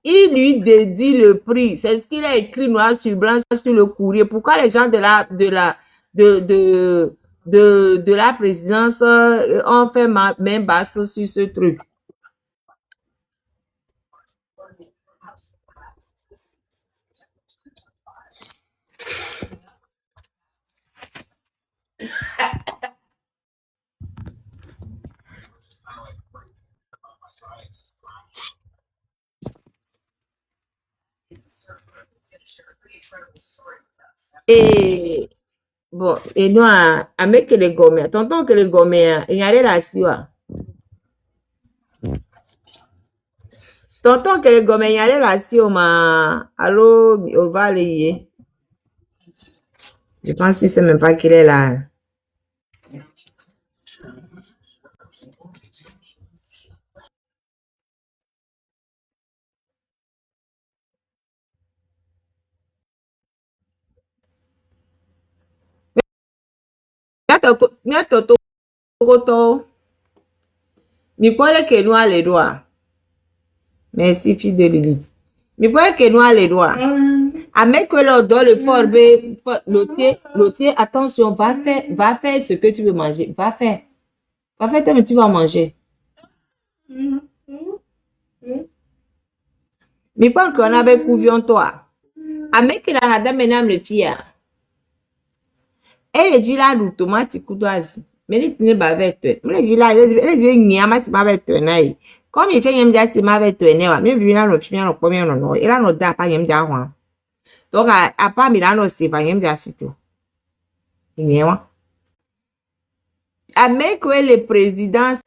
Il lui dédie le prix. C'est ce qu'il a écrit noir sur blanc sur le courrier. Pourquoi les gens de la présidence ont fait main basse sur ce truc? Et bon, et nous, avec les gommes, tonton que les gommes, il y a la siwa. Tonton que les gommes, il y a la siwa, allô, on va aller. Je pense qu'il ne sait même pas qu'il est là. Merci, fille de Lilith. Mais pourquoi que nous les doigts? Avec que l'on doit le fort, l'autre, attention, va faire ce que tu veux manger. Va faire mais tu vas manger. Mais pas qu'on avait couvion toi. Avec que la madame mesdames les filles. Elle dit là automatique ou doise. Mais les n'est pas avec toi. Elle dit là, elle dit ni à ma si ma avec toi naï. Comme il tient yem si ma avec toi naï. Mais vu là le film le premier non. Il a no da pas yem dia wa. Donc à part Milano c'est pas yem dia c'est tout. Il y a avec que les présidences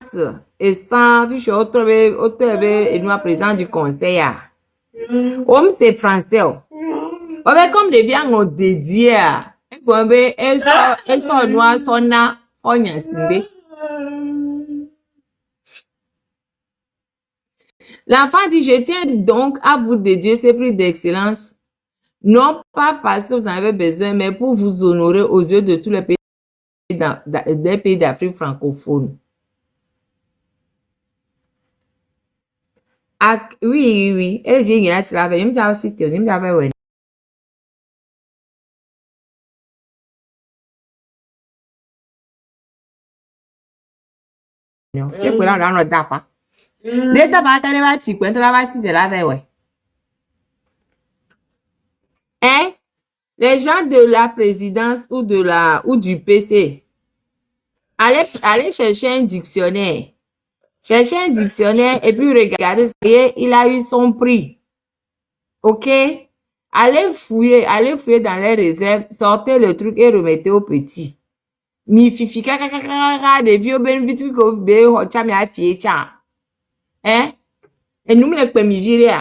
están fiche autre et nous président du conseil. Homme c'est français. On va comme devient on dédié. L'enfant dit, je tiens donc à vous dédier ces prix d'excellence, non pas parce que vous en avez besoin, mais pour vous honorer aux yeux de tous les pays des pays d'Afrique francophone. Ah, oui. Elle dit, il y a cela, il me aussi, il me dit, hein? Les gens de la présidence ou du PC, allez chercher un dictionnaire. Cherchez un dictionnaire et puis regardez ce qu'il a eu son prix. OK? Allez fouiller dans les réserves, sortez le truc et remettez au petit. Mi fifi kaka de vieux ben vite ko be ho cha mi afie cha. Hein? Et nous me le mi virer.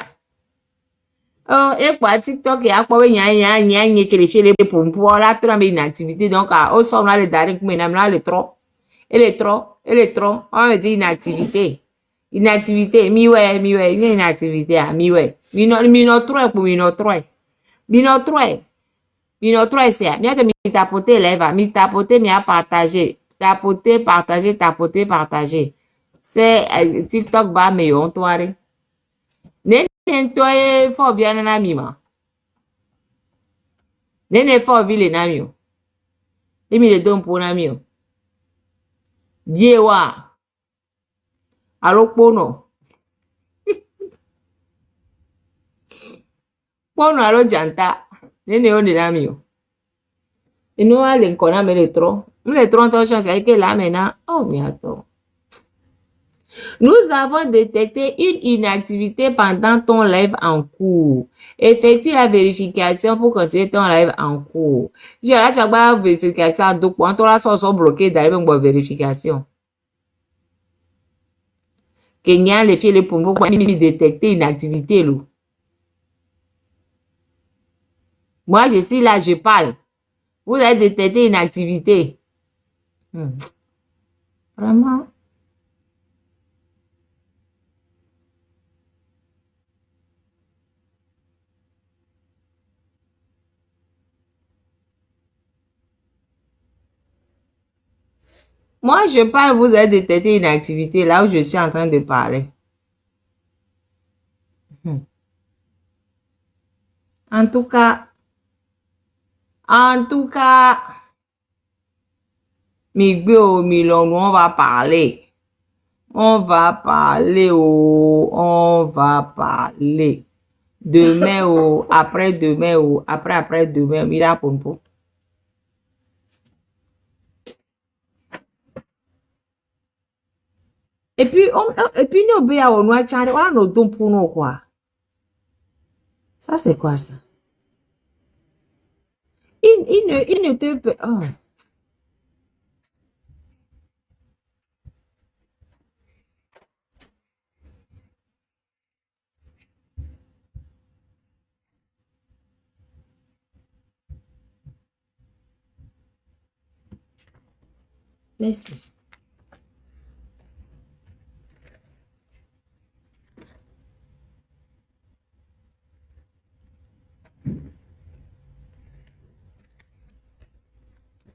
Oh, et quoi TikTok et akpo we nya que les filles les pompo là tout dans une activité donc au son là le daring mais là le trop. Elle est trop. On va dire inactivité. Inactivité, miwe, inactivité, miwe. Mino trop, c'est. Miate mi tapoter lève, mi tapoter, mi a partagé. Tapoter. C'est TikTok ba me on toare. Nene toi fo bien na mima. Nene fo vile na mio. Emi le don pour na mio. Biewa. Alo pono. Pono alo janta. Nene on de mio. Et nous allons connaître les troncs. Les troncs, c'est que là maintenant. Oh, mais attends. Nous avons détecté une inactivité pendant ton live en cours. Effectue la vérification pour continuer ton live en cours. Je là, tu as la vérification. Donc, quand on a sont bloqués d'aller une vérification. Kenya, les filles, les pompons, pour détecter une activité. Moi, je suis là, je parle. Vous avez détecté une activité. Vraiment? Moi, je parle, vous avez détecté une activité là où je suis en train de parler. En tout cas, Migbe Milon, on va parler. On va parler, on va parler. Demain, après-demain, après-demain, mira pompo. Et puis, nous, béa, on a tchane, on a nos dons pour nous, quoi. Ça, c'est quoi ça? Il ne te peut. Oh. Laisse.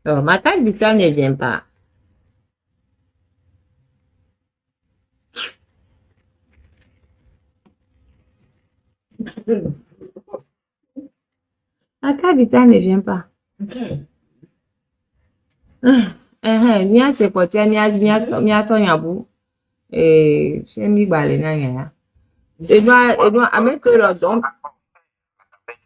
Oh, ma carte vitale ne vient pas. Ma carte vitale ne vient pas. Nia se potia, nia sonyabu. J'ai mis balé na ya. Et doit avec le don.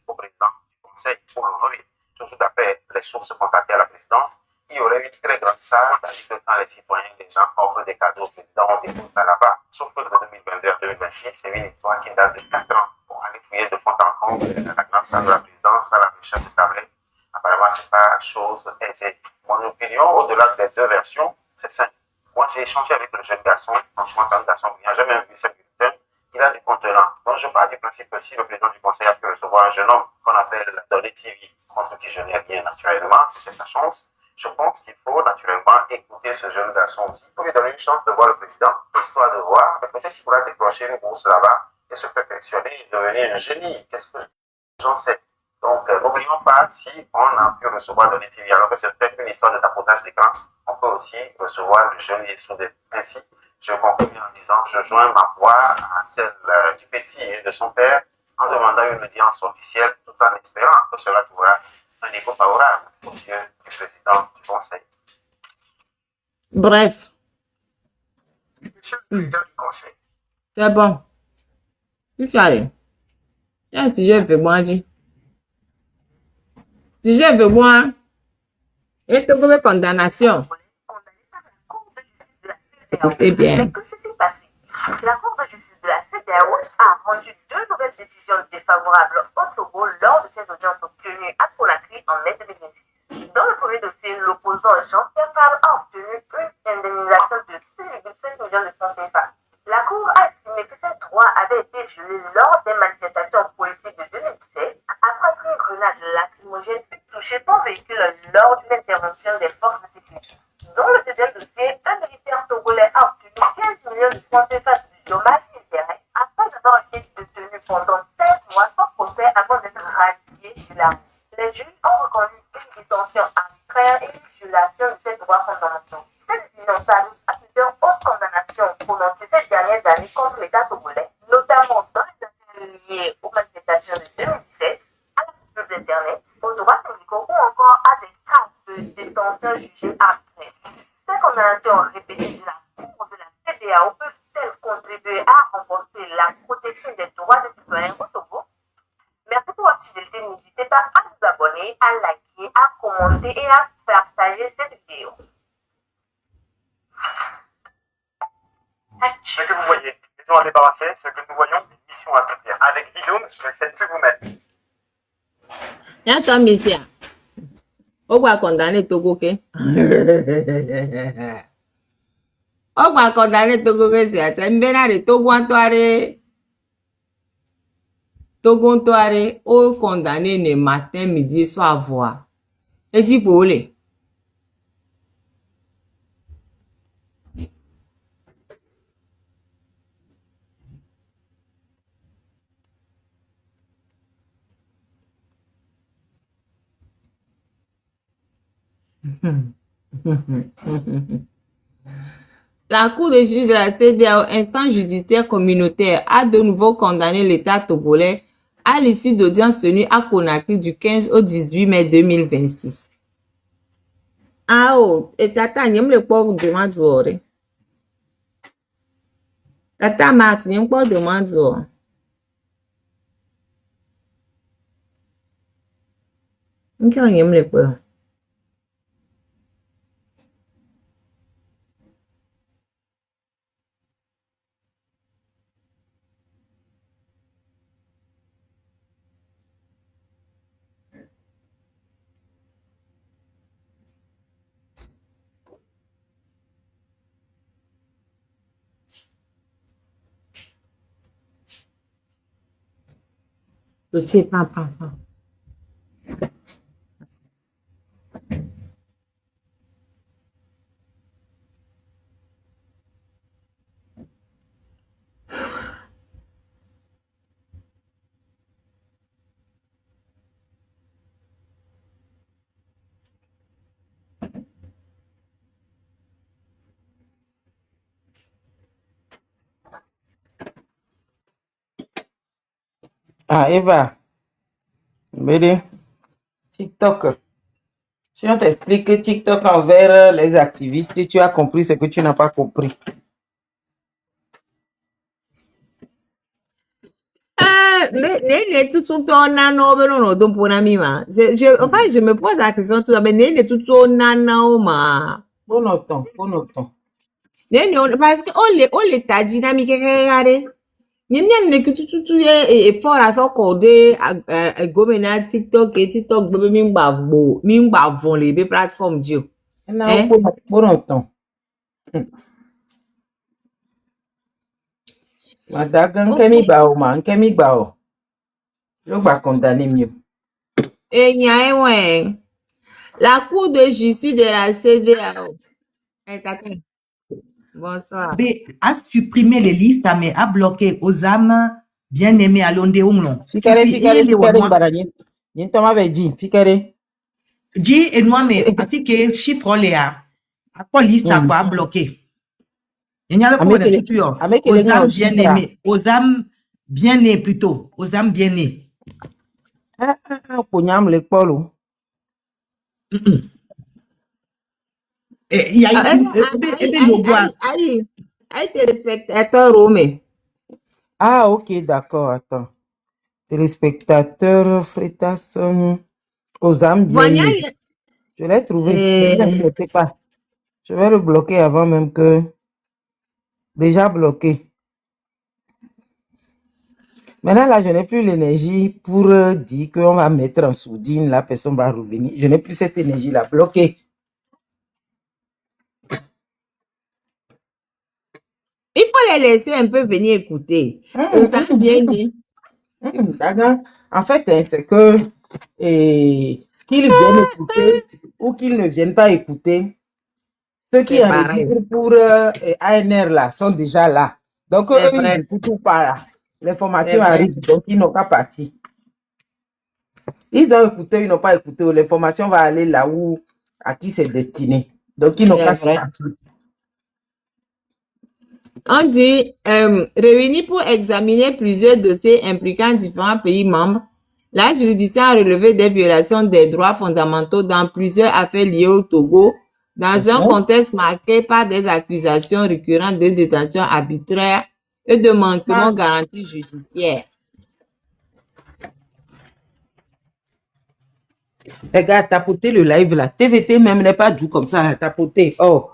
Au président du conseil pour l'honorer. Tout à fait les sources contactées à la présidence. Il y aurait une très grande salle, c'est-à-dire que quand les citoyens, les gens offrent des cadeaux au président, on dépose ça là-bas. Sauf que de 2022 à 2026, c'est une histoire qui date de 4 ans pour aller fouiller de fond en comble la grande salle de la présidence à la recherche de tablettes. Apparemment, ce n'est pas chose aisée. Mon opinion, au-delà des deux versions, c'est simple. Moi, j'ai échangé avec le jeune garçon. Franchement, c'est un garçon qui n'a jamais vu ce bulletin. Il a du contenant. Donc, je pars du principe que si le président du conseil a pu recevoir un jeune homme qu'on appelle Donné TV, contre qui je n'ai rien naturellement, c'est sa chance. Je pense qu'il faut naturellement écouter ce jeune garçon aussi pour lui donner une chance de voir le président, histoire de voir, et peut-être qu'il pourra décrocher une bourse là-bas et se perfectionner et devenir un génie. Qu'est-ce que j'en sais? Donc, n'oublions pas, si on a pu recevoir Donné TV, alors que c'est peut-être une histoire de tapotage d'écran, on peut aussi recevoir le jeune Yessoudé. Ainsi, je conclue en disant, je joins ma voix à celle du petit et de son père en demandant une audience officielle tout en espérant que cela trouvera un écho favorable aux yeux du président du conseil. Bref. Monsieur le président du conseil. C'est bon. Tu fais aller. Si je veux moi, dis. Si je veux moi, et te trouver condamnation. Écoutez bien. La Cour de justice de la CEDEAO a rendu 2 nouvelles décisions défavorables au Togo lors de ses audiences obtenues à Conakry en mai 2026. Dans le premier dossier, l'opposant Jean-Pierre Fall a obtenu une indemnisation de 6,5 millions de francs CFA. La Cour a estimé que ces droits avaient été violés lors des manifestations politiques de 2017 après qu'une grenade lacrymogène fut touchée son véhicule lors d'une intervention des forces de sécurité. Dans le deuxième dossier, un militaire togolais a obtenu 15 millions de francs CFA de dommages et intérêts afin d'avoir été détenu pendant 16 mois sans procès avant d'être radié de l'armée. Les juges ont reconnu une détention arbitraire et une violation de ces droits fondamentaux. Cette décision s'ajoute à plusieurs autres condamnations prononcées ces dernières années contre l'État togolais, notamment dans les affaires liées aux manifestations de 2017, à la culture d'Internet, aux droits syndicaux ou encore à des cas de détention jugés arbitraires. Ces condamnations répétées de la Cour de la CEDEAO peuvent-elles contribuer à renforcer la protection des droits des citoyens au Togo? Merci pour votre fidélité. N'hésitez pas à vous abonner, à liker, à commenter et à partager cette vidéo. Ce que vous voyez, ils ont à débarrasser. Ce que nous voyons, une mission à accomplir. Avec Vidoum, je ne sais plus vous mettre. Il y a comme ici. On va condamner Togo, ok? On va condamner Togo, c'est un bénard Togo en toile. Togo en toile, on condamné le matin, midi, soir, voir. Et dit pour les. La Cour de justice de la CEDEAO, instance judiciaire communautaire, a de nouveau condamné l'État togolais à l'issue d'audience tenue à Conakry du 15 au 18 mai 2026. Ah oh, et tata, n'y a pas de demande. Tata Max, n'y a pas de demande. N'y a pas. Le tiens, pas. Ah, Eva, Bédé, TikTok. Si on t'explique que TikTok envers les activistes, tu as compris ce que tu n'as pas compris. Mais tout ce qu'on a, non, enfin, je me pose la question tout ça, mais tout ce qu'on a, non, ma. Bon autant, bon autant. Parce que on les t'a dynamique, regardez. N'y a que tout est fort à son codé, à gomena TikTok et TikTok, bébé, mimba, vont les plateformes, Dieu. Non, bon autant. Madagan, Kemi Bao, man, Kemi Bao. Je vais condamner mieux. Et n'y a un, la Cour de justice de la CEDEAO. Bonsoir. A supprimé les listes, mais a bloqué aux âmes bien-aimés à Londres ou non. Fikare, Mbarani. Yintoma avait dit, Fikare. Dit, et moi, mais, a fait que chiffre léa. À quoi liste à quoi bloqué? Il y a le problème de tout, aux âmes bien-aimés, aux âmes bien-nées plutôt, aux âmes bien-nées. Ponyam le polo. Il y a le bois. Aïe, téléspectateur romain. Ah, ok, d'accord, attends. Téléspectateur, Fritas, aux âmes bien-nées. Je l'ai trouvé. Ne sais pas. Je vais le bloquer avant même que... Déjà bloqué. Maintenant, là, je n'ai plus l'énergie pour dire qu'on va mettre en sourdine, la personne va revenir. Je n'ai plus cette énergie-là. Bloqué. Il faut les laisser un peu venir écouter. Bien dit. En fait, c'est que qu'ils viennent écouter ou qu'ils ne viennent pas écouter, ceux qui enregistrent pour ANR là sont déjà là. Donc, eux, ils n'écoutent tout pas là. L'information arrive, donc ils n'ont pas parti. Ils ont écouté, ils n'ont pas écouté. L'information va aller là où, à qui c'est destiné. Donc, ils n'ont pas parti. On dit réunis pour examiner plusieurs dossiers impliquant différents pays membres. La juridiction a relevé des violations des droits fondamentaux dans plusieurs affaires liées au Togo, dans un contexte marqué par des accusations récurrentes de détention arbitraire et de manquement aux garanties judiciaires. Les gars, tapoter le live là. TVT même n'est pas doux comme ça, tapoter. Oh.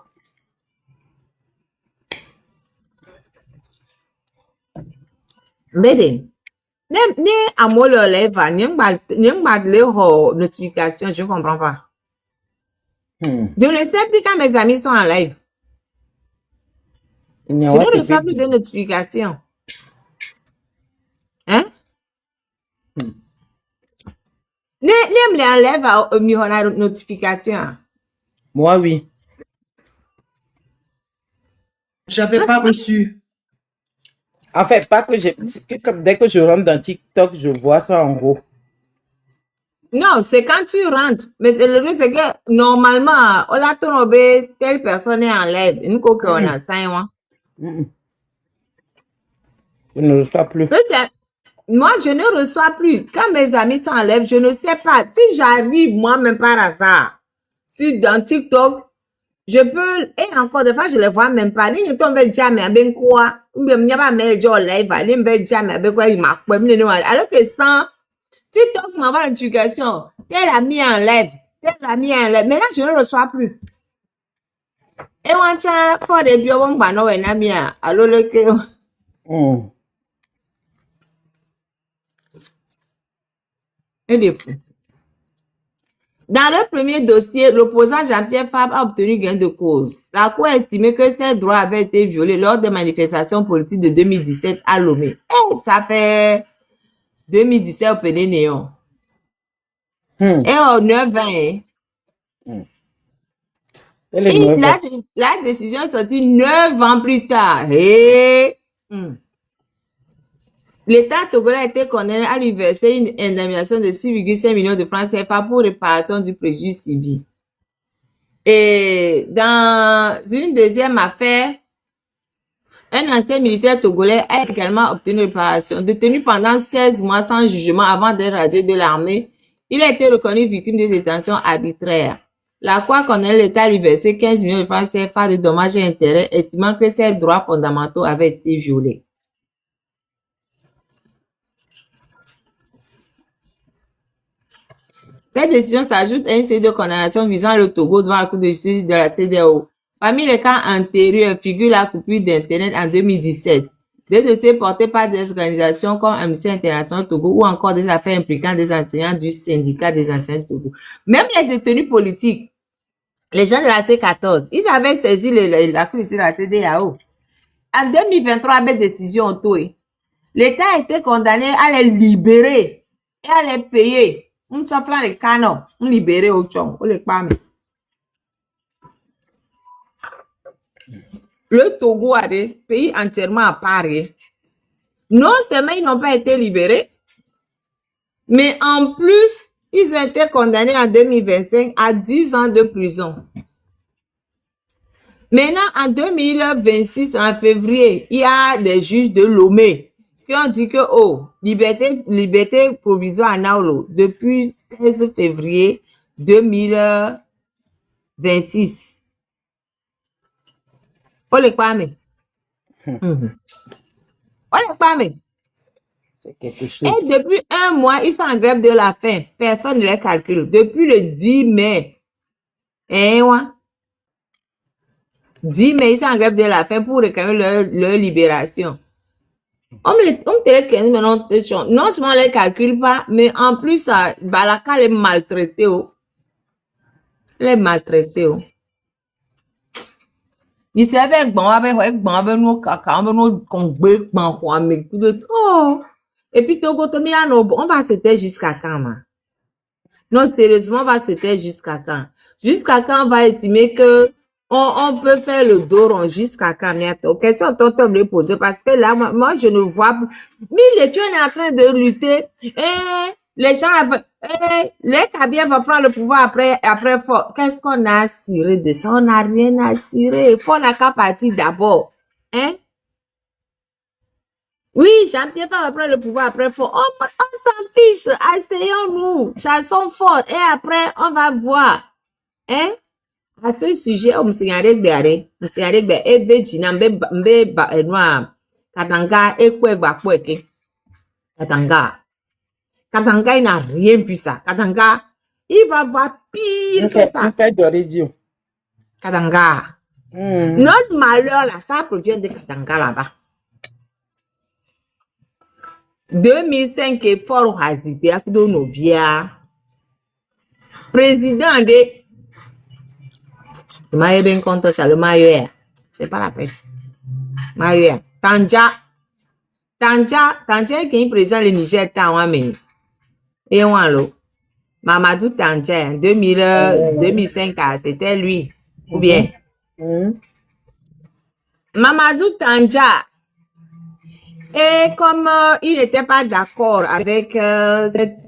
Mbede, ne amo le live, n'y le notification, je comprends pas. Je ne sais plus quand mes amis sont en live. Tu ne reçois plus de notifications. Hein? Ne me enlève à notification. Moi, oui. J'avais pas reçu. En fait, pas que dès que je rentre dans TikTok, je vois ça en haut. Non, c'est quand tu rentres. Mais le truc, c'est que normalement, on a tombé telle personne est en live. Une fois qu'on a ça, Je ne le fais plus. Moi, je ne reçois plus. Quand mes amis sont en live, je ne sais pas. Si j'arrive moi-même par hasard, dans TikTok, je peux, et encore des fois, je ne les vois même pas. Ni tombe jamais avec quoi. Ou bien, il n'y a pas de live, ni me jamais avec quoi, il m'a alors que sans TikTok m'envoie une notification. Tel ami en live. Tel ami en live. Mais là, je ne reçois plus. Et on tient fort de bio, on va nous un ami. Alors, le que. Et des fous. Dans le premier dossier, l'opposant Jean-Pierre Fabre a obtenu gain de cause. La Cour a estimé que ses droits avaient été violés lors des manifestations politiques de 2017 à Lomé. Ça fait 2017 au Péné Néon. Et au 9-20, la décision est sortie 9 ans plus tard. L'État togolais a été condamné à lui verser une indemnisation de 6,5 millions de francs CFA pour réparation du préjudice subi. Et dans une deuxième affaire, un ancien militaire togolais a également obtenu réparation. Détenu pendant 16 mois sans jugement avant d'être radié de l'armée, il a été reconnu victime de détention arbitraire. La Cour condamne l'État à lui verser 15 millions de francs CFA de dommages et intérêts, estimant que ses droits fondamentaux avaient été violés. Cette décision s'ajoute à une série de condamnations visant le Togo devant la Cour de justice de la CEDEAO. Parmi les cas antérieurs figure la coupure d'Internet en 2017. Des dossiers portés par des organisations comme Amnesty International Togo ou encore des affaires impliquant des enseignants du syndicat des enseignants du Togo. Même les détenus politiques, les gens de la C14, ils avaient saisi la Cour de justice de la CEDEAO. En 2023, avec décision auto, l'État a été condamné à les libérer et à les payer. On s'offre les canons, on libère au chong, on les parle. Le Togo a des pays entièrement à part. Non seulement ils n'ont pas été libérés, mais en plus, ils ont été condamnés en 2025 à 10 ans de prison. Maintenant, en 2026, en février, il y a des juges de Lomé qui ont dit que, liberté provisoire à Naolo depuis 16 février 2026. On les parle. C'est quelque chose. Et depuis un mois, ils sont en grève de la faim. Personne ne les calcule. Depuis le 10 mai. 10 mai, ils sont en grève de la faim pour réclamer leur libération. On me non seulement on les calcule pas, mais en plus, Balaka les maltraité. Les maltraité. Il savait et puis Togo, on va se taire jusqu'à quand, man? Non, sérieusement, on va se taire jusqu'à quand? Jusqu'à quand on va estimer que on peut faire le dos rond jusqu'à quand? Question tonton me poser parce que là, moi, je ne vois pas. Mais les tueurs est en train de lutter. Les gens, les Kabyles vont prendre le pouvoir après fort. Qu'est-ce qu'on a assuré de ça? On n'a rien assuré. Il faut n'a qu'à partir d'abord. Oui, Jean-Pierre va prendre le pouvoir après fort. On s'en fiche. Asseyons-nous. Chassons fort. Et après, on va voir. À ce sujet, on me signale derrière. Me signale derrière. Et Vejina, mbe noir. Katanga, ekwe bakweke. Katanga. Katanga, il n'a rien vu ça. Katanga, il va voir pire que ça. Katanga. Notre malheur, là, ça provient de Katanga, là-bas. 2005, et Fort Hazibé, Akudo Novia. Président de. Le maillot bien content, le maillot. C'est pas la peine. Maillot. Tanja qui est président du Niger, mais. Et on a Mamadou Tanja, 2005, c'était lui. Ou bien. Mamadou Tanja. Et comme il n'était pas d'accord avec cette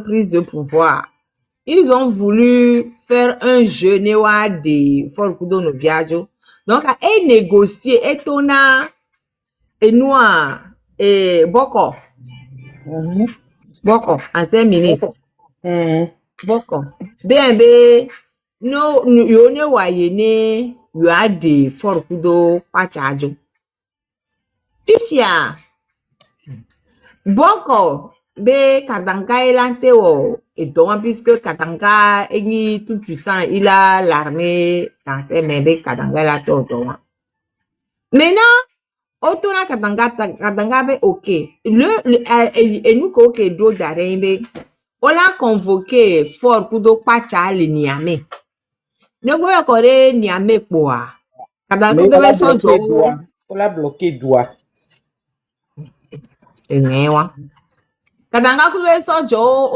prise de pouvoir, ils ont voulu faire un jeûne de Fort Kudono Biajo. Donc, et négocier, et Tona, et Noir, et Boko. Boko, ancien ministre. Boko. Bien, no, you know why you had the for kudo pachajo. Fifia. Boko, Katanga elante o, et donc, puisque Katanga est tout puissant, il a l'armée dans ses mains, Katanga la toto. Maintenant, Otona Katanga be ok. Et nous ok do darembe. On a convoqué fort kudo pacha le Niamey. Ne voyons kore Niamey poa. Katanga kudo be sojo. On l'a bloqué doigt. Enewa. Katanga kudo be sojo.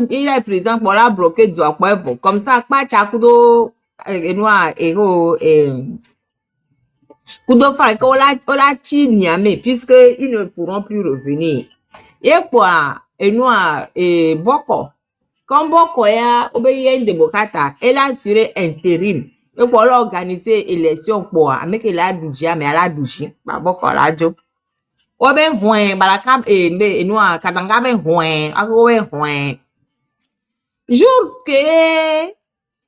Il est présent pour la bloquer doigt pour comme ça pacha kudo enwa ero kudo fare que ola chi Niamey puisque ils ne pourront plus revenir. Et quoi enwa Boko. Comme Boko ya obeye démocrate, elle a assuré intérim. Et pour organiser élection pour avec la douja mais la douchi ba Boko la jo. Obe hoin balaka enwa Katanga be hoin akowe hoin. Jour que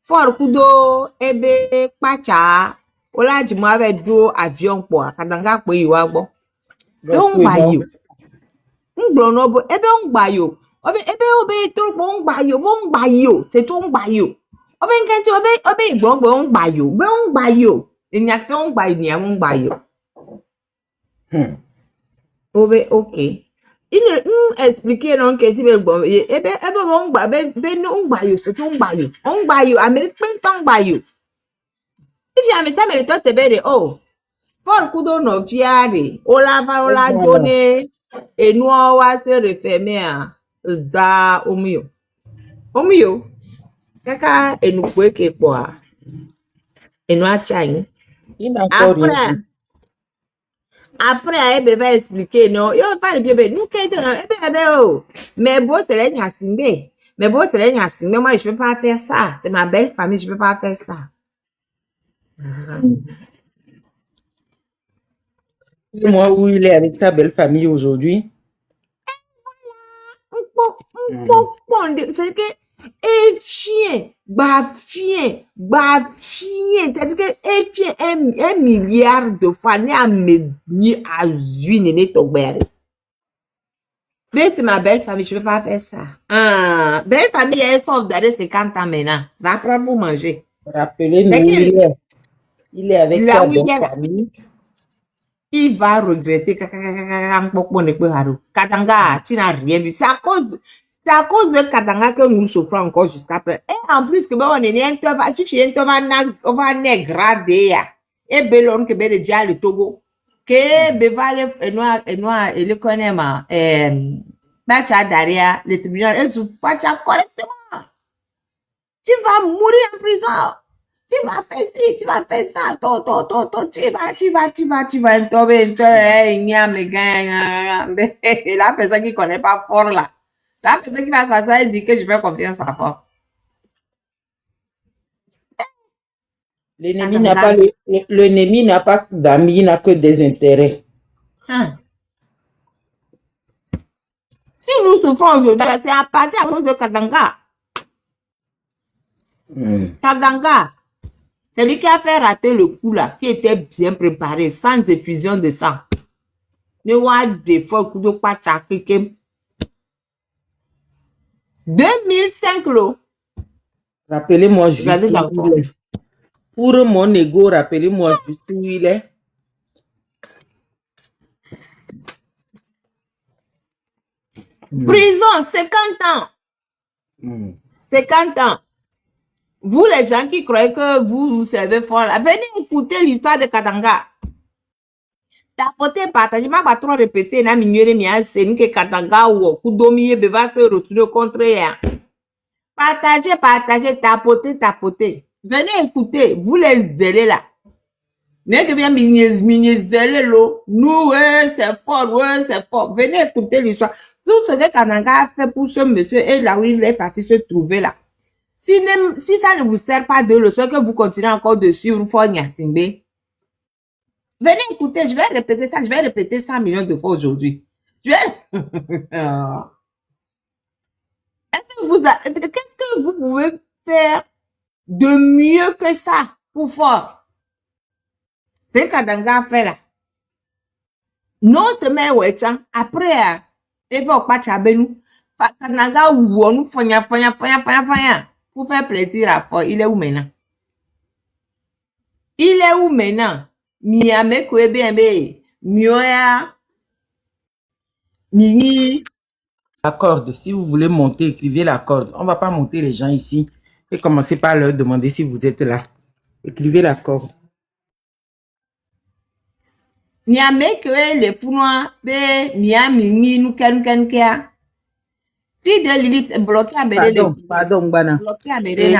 for kudo ebe pacha ola jimo ave do avion po Katanga pe iwa gbo. Don gba yo. Ngbo no bo ebe ngba yo. Obe to bo ngba yo, c'est to ngba yo. Obe nkenti obe igbo ngba yo. Enya to ngba yo ni am ngba yo. Obe okay. Il expliquer non que tu veux bon ebe bo ngba be no ngba yo, c'est to ngba yo. Ngba yo Amerique pen ngba yo. If you understand me to tebe de oh. For kudo no fiare, ola jone enu wa se referme a za omiyo. Kaka enu kweke kwa enu achai. Après ebe va expliquer non yo pas bien nous qu'est ebe oh mais bon c'est les nyasimbe moi je peux pas faire ça c'est ma belle famille je peux pas faire ça. Moi où il est avec ta belle famille aujourd'hui. C'est que fien, c'est-à-dire que un milliard de fois ni à ni mais c'est ma belle famille, je peux pas faire ça. Belle famille, elle sauve d'aller 50 ans maintenant. Va prendre pour manger. Rappelez-nous, il est avec sa belle famille. Il va regretter Katanga, tu n'as rien vu. C'est à cause de Katanga que nous souffrons encore jusqu'à présent. Et en plus, que on est on va dégradé. Et belon que be déjà le Togo. Que bevale noir et le connaît ma bacha daria le tribunal et sous pacha correctement. Tu vas mourir en prison. Tu vas faire ça, tu vas tomber, la personne qui connaît pas fort là. C'est la personne qui va s'asseoir et dire que je fais confiance à fort. L'ennemi n'a pas d'amis, il n'a que des intérêts. Si nous souffrons aujourd'hui, c'est à partir à cause de Katanga. Katanga. C'est lui qui a fait rater le coup là, qui était bien préparé, sans effusion de sang. Ne voit des fois coup de pas tchaké. 2005 l'eau. Rappelez-moi juste où il est. Pour mon ego, rappelez-moi juste où il est. Prison, 50 ans. 50 ans. Vous, les gens qui croyez que vous savez fort, là, venez écouter l'histoire de Katanga. Tapoter, partager, ma pas trop répéter, na mignonne, c'est que Katanga ou Kudomi va se retourner contre elle. Partagez, tapoter. Venez écouter, vous les zélés là. N'est que bien zélés l'eau. Nous, c'est fort. Venez écouter l'histoire. Tout ce que Katanga a fait pour ce monsieur et là où il est parti se trouver là. Si ça ne vous sert pas de leçon, que vous continuez encore de suivre Fort Nyasimbe, venez écouter, je vais répéter ça, 100 millions de fois aujourd'hui. qu'est-ce que vous pouvez faire de mieux que ça pour fort? C'est Kadanga a fait là. Non seulement après, il faut pas chabenu. Kadanga ou nous fanya pour faire plaisir à fort. Il est où maintenant? Il est où maintenant? Miame Kwebembe, Mioya, Mini. La corde, si vous voulez monter, écrivez la corde. On ne va pas monter les gens ici et commencer par leur demander si vous êtes là. Écrivez la corde. Miame Kwe les Founois, be Miami, nous Kenkia. Si de Lilith est bloqué à Bédé. Pardon, Bana.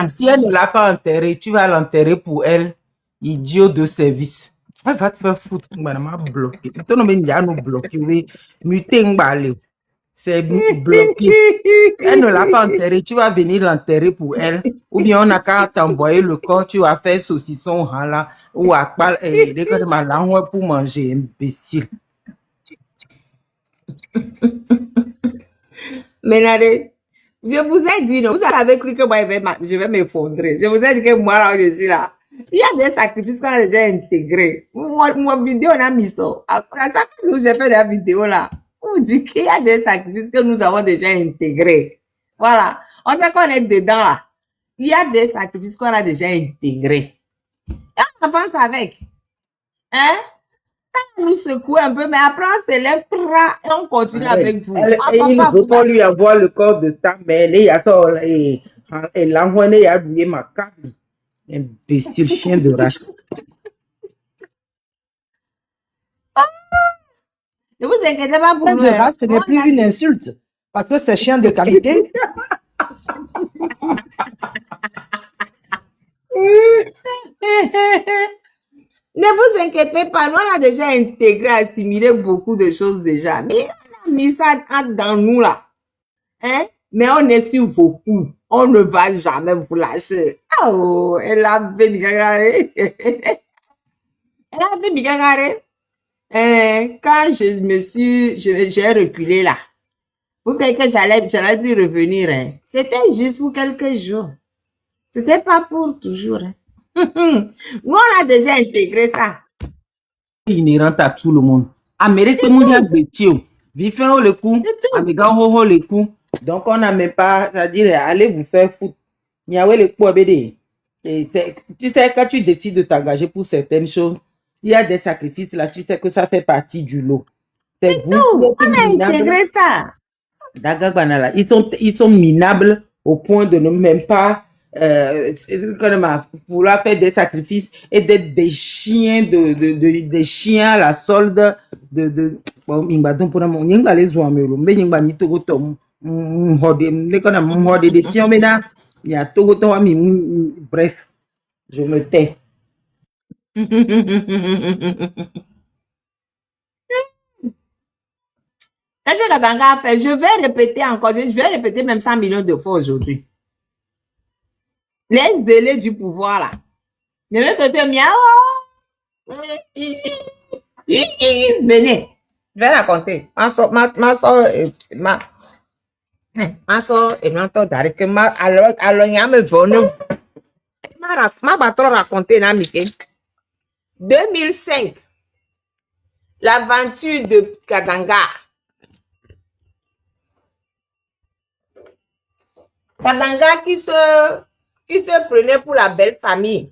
Si elle ne l'a pas enterré, tu vas l'enterrer pour elle. Idiot de service. Elle va te faire foutre. Bana m'a bloqué. Tu n'as nous bloqué. Muté Ngbale. C'est bloqué. Elle ne l'a pas enterré. Tu vas venir l'enterrer pour elle. Ou bien on n'a qu'à t'envoyer le corps. Tu vas faire saucisson là. Ou à pas pour manger. Imbécile. Ménaré, je vous ai dit, non, vous avez cru que moi, je vais m'effondrer. Je vous ai dit que moi, là, je suis là. Il y a des sacrifices qu'on a déjà intégrés. Mon vidéo, on a mis ça. À chaque fois que j'ai fait la vidéo, là, on dit qu'il y a des sacrifices que nous avons déjà intégrés. Voilà. On sait qu'on est dedans, là. Il y a des sacrifices qu'on a déjà intégrés. Et on avance avec. Hein? Nous secoue un peu, mais après on se lève et on continue avec vous. Il faut qu'on lui envoie le corps de ta mère. Et l'envoie, il a oublié ma câble. Imbécile, chien de race. Ne vous inquiétez pas pour nous. Chien de race, ce n'est plus une insulte. Parce que c'est chien de qualité. Ne vous inquiétez pas, nous on a déjà intégré, assimilé beaucoup de choses déjà. Mais on a mis ça dans nous là. Hein? Mais on est sur vos coups. On ne va jamais vous lâcher. Oh, elle a fait Migagare. Elle a fait Migagare. Quand j'ai reculé là, vous croyez que j'allais plus revenir, hein? C'était juste pour quelques jours. C'était pas pour toujours, hein? Nous, on a déjà intégré ça. Inhérente à tout le monde. Amérique, tout le monde a des tirs. Vivant le coup, amigan le coup. Donc, on n'a même pas, c'est-à-dire, allez vous faire foutre. Il y a le coup à BD. Tu sais, quand tu décides de t'engager pour certaines choses, il y a des sacrifices là, tu sais que ça fait partie du lot. C'est tout. On a intégré ça. Ils sont minables au point de ne même pas vouloir faire des sacrifices et d'être des chiens des chiens à la solde de bref, je me tais. Qu'est-ce que Kadanga a fait? Je vais répéter encore, je vais répéter même 100 millions de fois aujourd'hui. Les délais du pouvoir là. Je veux que c'est miaou. Venez. Je vais raconter. Ma soeur et ma tante d'arrêt que alors y a me venu. Ma patron raconté na mike. 2005. L'aventure de Kadanga. Kadanga qui se prenait pour la belle famille.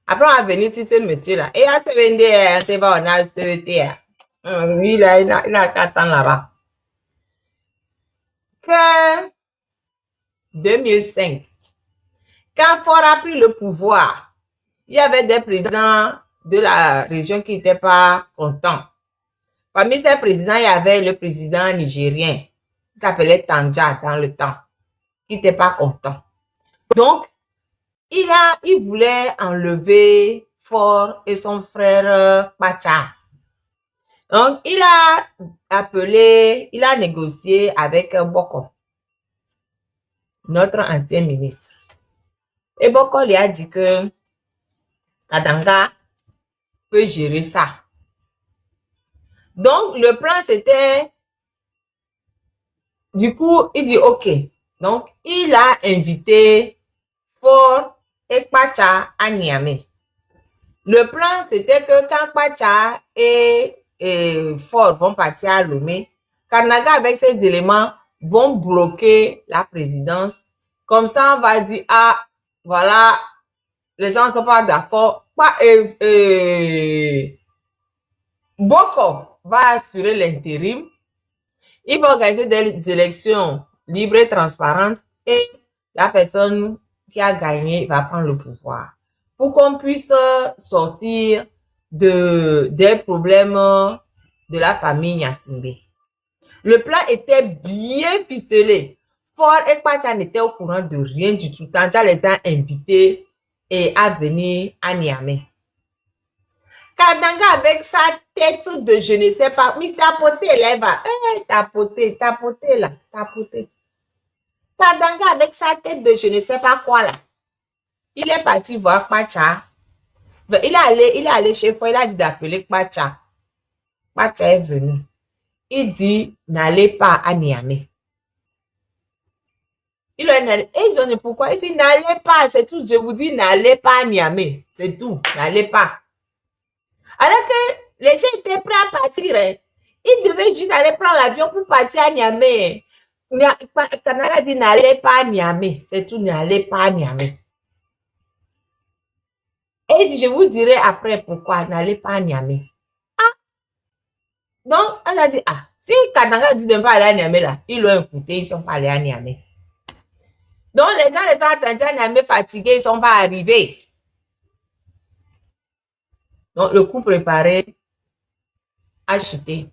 Après, on a venu sur ce monsieur-là. Et à se vendre, c'est pas, on a se lui, il a 4 ans là-bas. Que 2005, quand Ford a pris le pouvoir, il y avait des présidents de la région qui n'étaient pas contents. Parmi ces présidents, il y avait le président nigérien. Il s'appelait Tanja dans le temps, qui n'était pas content. Donc, il voulait enlever Ford et son frère Pacha. Donc, il a négocié avec Boko, notre ancien ministre. Et Boko lui a dit que Kadanga peut gérer ça. Donc, le plan, c'était Du coup, il dit OK. Donc, il a invité Faure et Kwacha à Niamey. Le plan, c'était que quand Kwacha et Faure vont partir à Lomé, Kanaga, avec ces éléments, vont bloquer la présidence. Comme ça, on va dire, ah, voilà, les gens ne sont pas d'accord. Boko va assurer l'intérim. Il va organiser des élections libres et transparentes et la personne qui a gagné va prendre le pouvoir. Pour qu'on puisse sortir des problèmes de la famille Gnassingbé. Le plan était bien ficelé. Faure et Kwacha n'étaient au courant de rien du tout. Tanja les a invités à venir à Niamey. Kadanga avec sa tête de je ne sais pas, mais tapoté là, tapoté là, tapoté. Kadanga avec sa tête de je ne sais pas quoi là. Il est parti voir Kwacha. Il est allé chez Faure, il a dit d'appeler Kwacha. Kwacha est venu. Il dit, n'allez pas à Niamey. Ils ont dit pourquoi? Il dit, n'allez pas, c'est tout, je vous dis, n'allez pas à Niamey. C'est tout, n'allez pas. Alors que les gens étaient prêts à partir. Hein. Ils devaient juste aller prendre l'avion pour partir à Niamey. Kananga a dit, n'allez pas à Niamey. C'est tout, n'allez pas à Niamey. Et il dit, je vous dirai après pourquoi, n'allez pas à Niamey. Donc, elle a dit, si Kananga dit de ne pas aller à Niamey là, ils l'ont écouté, ils ne sont pas allés à Niamey. Donc, les gens les ont attendus à Niamey fatigués, ils ne sont pas arrivés. Donc, le coup préparé a chuté.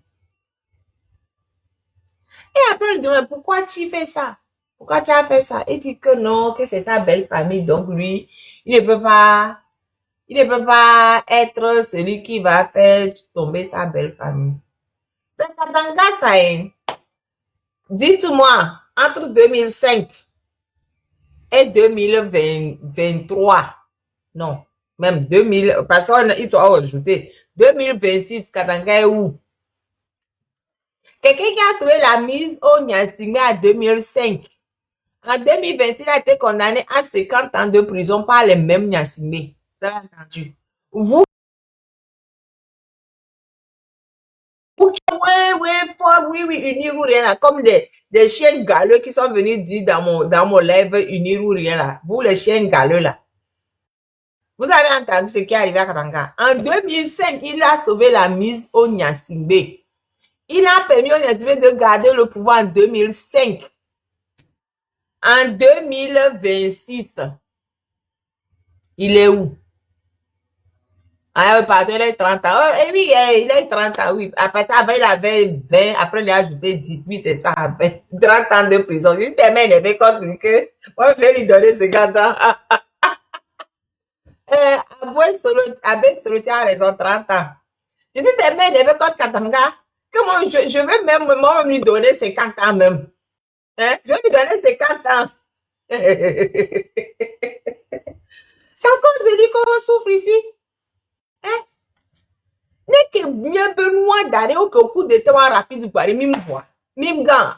Et après, il demande, pourquoi tu fais ça? Pourquoi tu as fait ça? Il dit que non, que c'est sa belle famille. Donc, lui, il ne peut pas être celui qui va faire tomber sa belle famille. C'est Katanga, ça est. Dites-moi, entre 2005 et 2023, non, même 2000, parce qu'il doit ajouter, 2026, Katanga est où? Quelqu'un qui a trouvé la mise au Gnassingbé à 2005. En 2026, il a été condamné à 50 ans de prison par les mêmes Gnassingbé. Vous avez entendu? Vous oui, unir ou rien là, comme des chiens galeux qui sont venus dire dans mon live, unir ou rien là. Vous, les chiens galeux là. Vous avez entendu ce qui est arrivé à Katanga. En 2005, il a sauvé la mise au Gnassingbé. Il a permis au Gnassingbé de garder le pouvoir en 2005. En 2026, il est où? Pardon, il a 30 ans. Oh, oui, il a 30 ans, oui. Après ça, avant, il avait 20. Après, il a ajouté 18, c'est ça, 30 ans de prison. Je suis tellement énervé contre lui que moi, je vais lui donner 50 ans. Abbé Solo a raison, 30 ans. Je suis tellement énervé contre Katanga que moi, je vais même lui donner 50 ans même. Hein? Je vais lui donner 50 ans. C'est encore celui qu'on souffre ici. Hein? N'est que bien Benoît d'arrêt au coup de temps rapide, mime voix, mime gant.